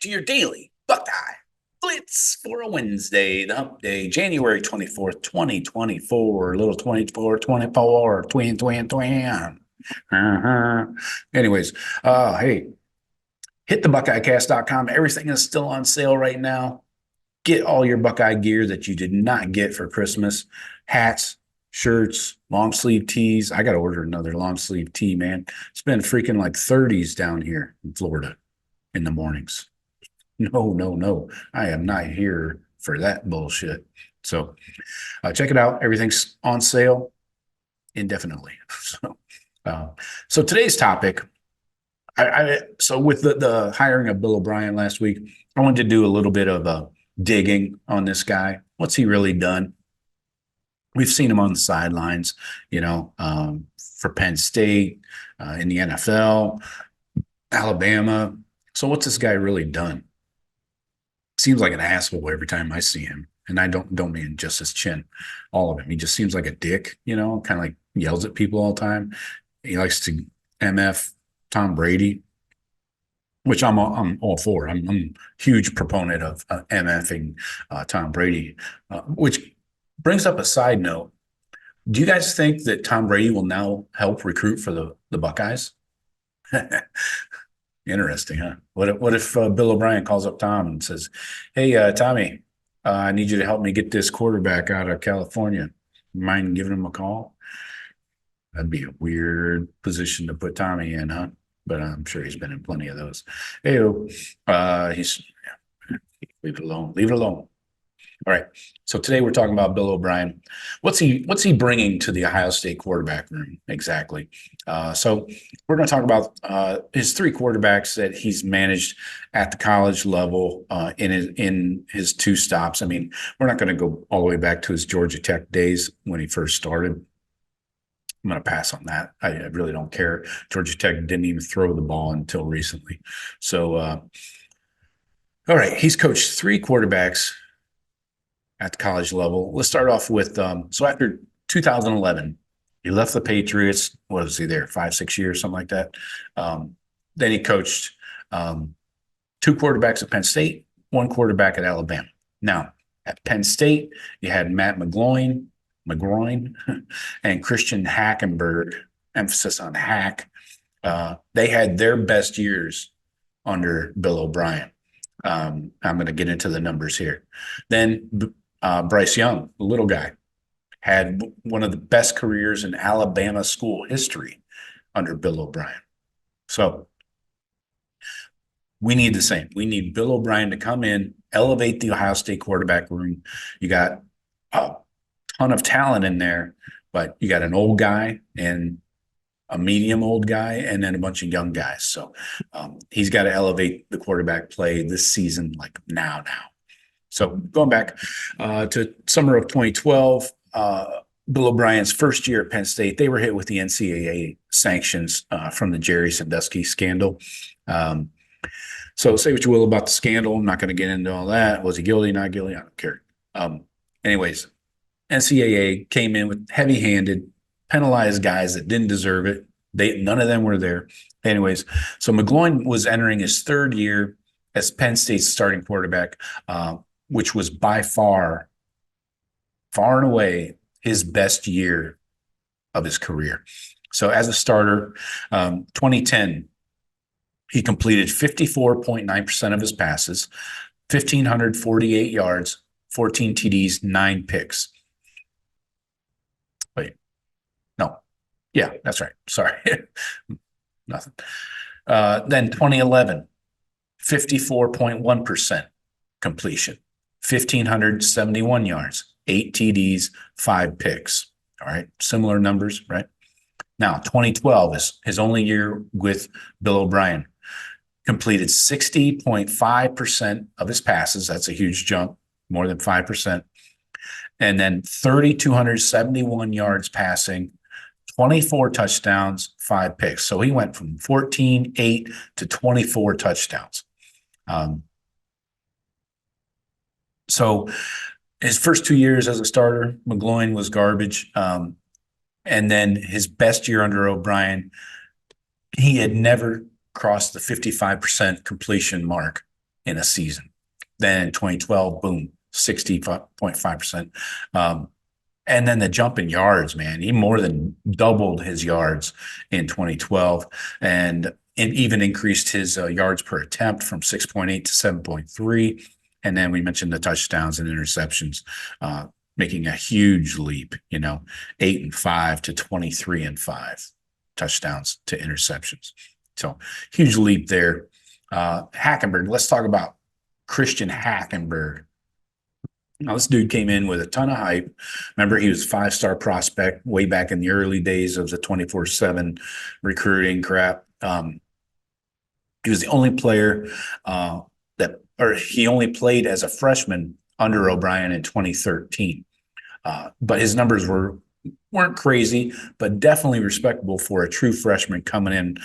to your Daily Buckeye Blitz for a Wednesday, the hump day, January 24th, 2024, little 24, 24, twin, twin, twin. Anyways, hey, hit the buckeyecast.com. Everything is still on sale right now. Get all your Buckeye gear that you did not get for Christmas. Hats, shirts, long sleeve tees. I got to order another long sleeve tee, man. It's been freaking like 30s down here in Florida in the mornings. No, no, no. I am not here for that bullshit. So check it out. Everything's on sale indefinitely. So today's topic, so with the hiring of Bill O'Brien last week, I wanted to do a little bit of digging on this guy. What's he really done? We've seen him on the sidelines, for Penn State, in the NFL, Alabama. So what's this guy really done? Seems like an asshole every time I see him. And I don't mean just his chin, all of him. He just seems like a dick, kind of like yells at people all the time. He likes to MF Tom Brady, which I'm all for. I'm a huge proponent of MFing Tom Brady, which brings up a side note. Do you guys think that Tom Brady will now help recruit for the Buckeyes? Interesting, huh? What if Bill O'Brien calls up Tom and says, "Hey, Tommy, I need you to help me get this quarterback out of California. Mind giving him a call?" That'd be a weird position to put Tommy in, huh? But I'm sure he's been in plenty of those. Hey, leave it alone. Leave it alone. All right. So today we're talking about Bill O'Brien. What's he bringing to the Ohio State quarterback room exactly? So we're going to talk about his three quarterbacks that he's managed at the college level in his two stops. I mean, we're not going to go all the way back to his Georgia Tech days when he first started. I'm going to pass on that. I really don't care. Georgia Tech didn't even throw the ball until recently. So, all right, he's coached three quarterbacks at the college level. Let's start off with, so after 2011, he left the Patriots. What was he there? 5-6 years, something like that. Then he coached two quarterbacks at Penn State, one quarterback at Alabama. Now, at Penn State, you had Matt McGloin, and Christian Hackenberg, emphasis on Hack. They had their best years under Bill O'Brien. I'm going to get into the numbers here. Then Bryce Young, the little guy, had one of the best careers in Alabama school history under Bill O'Brien. So we need the same. We need Bill O'Brien to come in, elevate the Ohio State quarterback room. You got a ton of talent in there, but you got an old guy and a medium old guy and then a bunch of young guys. So he's got to elevate the quarterback play this season, like now. So going back to summer of 2012, Bill O'Brien's first year at Penn State, they were hit with the NCAA sanctions from the Jerry Sandusky scandal. So say what you will about the scandal. I'm not going to get into all that. Was he guilty, not guilty? I don't care. Anyways, NCAA came in with heavy-handed, penalized guys that didn't deserve it. None of them were there. Anyways, so McGloin was entering his third year as Penn State's starting quarterback, which was by far and away his best year of his career. So as a starter, 2010, he completed 54.9% of his passes, 1,548 yards, 14 TDs, 9 picks. Wait, no. Yeah, that's right. Sorry. Nothing. Then 2011, 54.1% completion, 1,571 yards, 8 TDs, 5 picks. All right. Similar numbers, right? Now, 2012 is his only year with Bill O'Brien. Completed 60.5% of his passes. That's a huge jump, more than 5%. And then 3,271 yards passing, 24 touchdowns, 5 picks. So he went from 14-8 to 24 touchdowns. So his first 2 years as a starter, McGloin was garbage. And then his best year under O'Brien, he had never crossed the 55% completion mark in a season. Then in 2012, boom, 60.5%. And then the jump in yards, man, he more than doubled his yards in 2012 and even increased his yards per attempt from 6.8 to 7.3. And then we mentioned the touchdowns and interceptions, making a huge leap, 8-5 to 23-5 touchdowns to interceptions. So huge leap there. Hackenberg, let's talk about Christian Hackenberg. Now, this dude came in with a ton of hype. Remember, he was a 5-star prospect way back in the early days of the 24/7 recruiting crap. He was the only player he only played as a freshman under O'Brien in 2013. But his numbers weren't crazy, but definitely respectable for a true freshman coming in.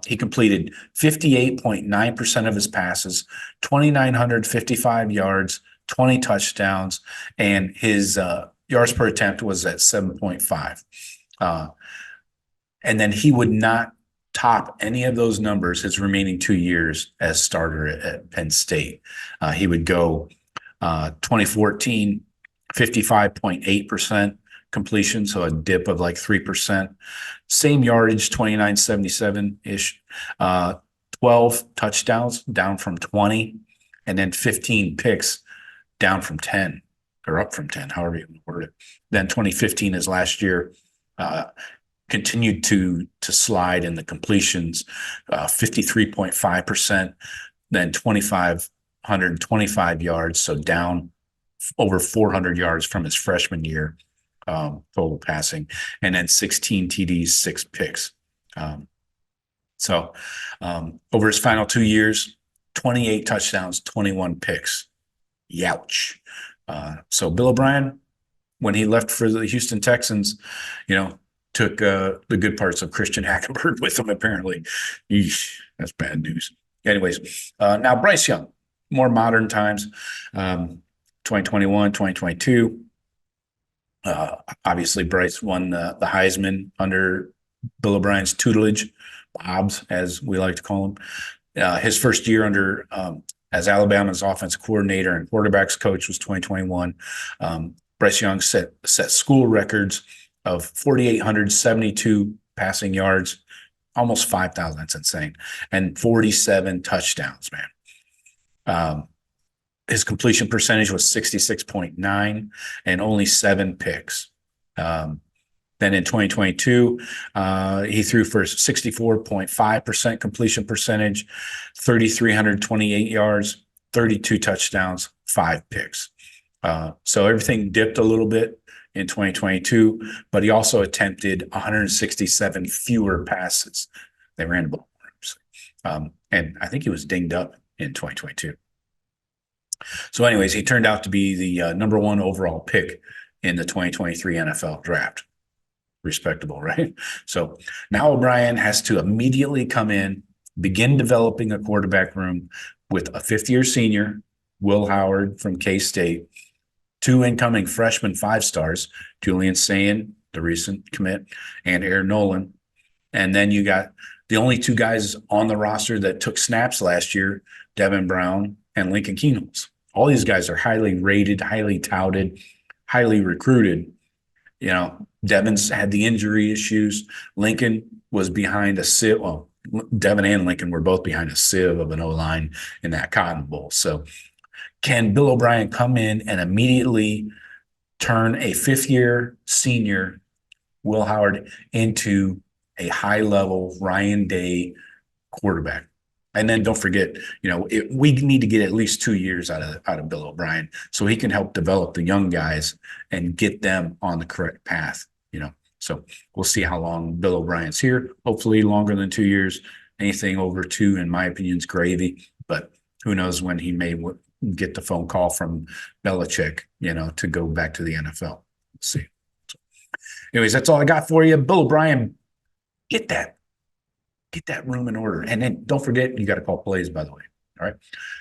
He completed 58.9% of his passes, 2,955 yards, 20 touchdowns, and his yards per attempt was at 7.5. And then he would not top any of those numbers his remaining 2 years as starter at Penn State. He would go 2014, 55.8% completion, so a dip of like 3%. Same yardage, 2,977-ish. 12 touchdowns, down from 20, and then 15 picks, down from 10, or up from 10, however you word it. Then 2015 is last year. Continued to slide in the completions, 53.5%, then 2,525 yards, so down over 400 yards from his freshman year, total passing, and then 16 TDs, 6 picks. So over his final 2 years, 28 touchdowns, 21 picks. Youch. So Bill O'Brien, when he left for the Houston Texans, took the good parts of Christian Hackenberg with him, apparently. Eesh, that's bad news. Anyways, now Bryce Young, more modern times, 2021, 2022. Obviously, Bryce won the Heisman under Bill O'Brien's tutelage, Bob's, as we like to call him. His first year under as Alabama's offensive coordinator and quarterbacks coach was 2021. Bryce Young set school records of 4,872 passing yards, almost 5,000. That's insane. And 47 touchdowns, man. His completion percentage was 66.9 and only 7 picks. Then in 2022, he threw for 64.5% completion percentage, 3,328 yards, 32 touchdowns, 5 picks. So everything dipped a little bit in 2022, but he also attempted 167 fewer passes. They ran the ball. And I think he was dinged up in 2022. So anyways, he turned out to be the number 1 overall pick in the 2023 NFL draft. Respectable, right? So now O'Brien has to immediately come in, begin developing a quarterback room with a 5th-year senior, Will Howard from K-State, 2 incoming freshman 5-stars, Julian Sayin, the recent commit, and Aaron Nolan. And then you got the only 2 guys on the roster that took snaps last year, Devin Brown and Lincoln Keenholz. All these guys are highly rated, highly touted, highly recruited. Devin's had the injury issues. Lincoln was behind a sieve. Well, Devin and Lincoln were both behind a sieve of an O-line in that Cotton Bowl. So can Bill O'Brien come in and immediately turn a 5th-year senior, Will Howard, into a high-level Ryan Day quarterback? And then don't forget, we need to get at least 2 years out of Bill O'Brien so he can help develop the young guys and get them on the correct path. So we'll see how long Bill O'Brien's here. Hopefully longer than 2 years. Anything over 2, in my opinion, is gravy. But who knows when he may get the phone call from Belichick, to go back to the NFL. We'll see. So, anyways, that's all I got for you. Bill O'Brien, get that room in order. And then don't forget, you got to call plays, by the way. All right.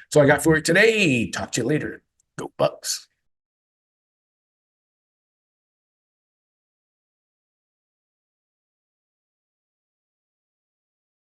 So I got for you today. Talk to you later. Go Bucks.